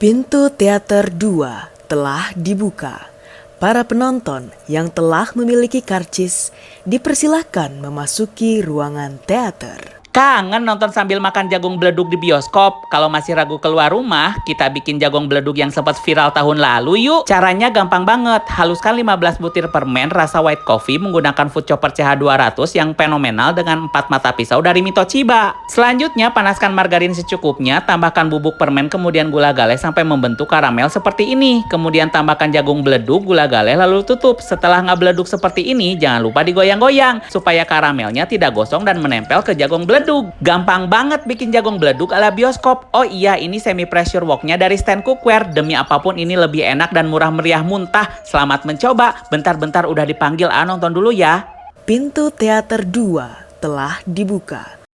Pintu teater 2 telah dibuka. Para penonton yang telah memiliki karcis dipersilahkan memasuki ruangan teater. Kangen nonton sambil makan jagung beledug di bioskop. Kalau masih ragu keluar rumah, kita bikin jagung beledug yang sempat viral tahun lalu yuk. Caranya gampang banget. Haluskan 15 butir permen rasa white coffee menggunakan food chopper CH200 yang fenomenal dengan 4 mata pisau dari Mitochiba. Selanjutnya panaskan margarin secukupnya, tambahkan bubuk permen kemudian gula galeh sampai membentuk karamel seperti ini. Kemudian tambahkan jagung beledug, gula galeh lalu tutup. Setelah ngebeledug seperti ini, jangan lupa digoyang-goyang supaya karamelnya tidak gosong dan menempel ke jagung beledug. Gampang banget bikin jagung beledug ala bioskop. Oh iya, ini semi pressure woknya dari Stand Cookware. Demi apapun ini lebih enak dan murah meriah muntah. Selamat mencoba. Bentar-bentar udah dipanggil, nonton dulu ya. Pintu teater 2 telah dibuka.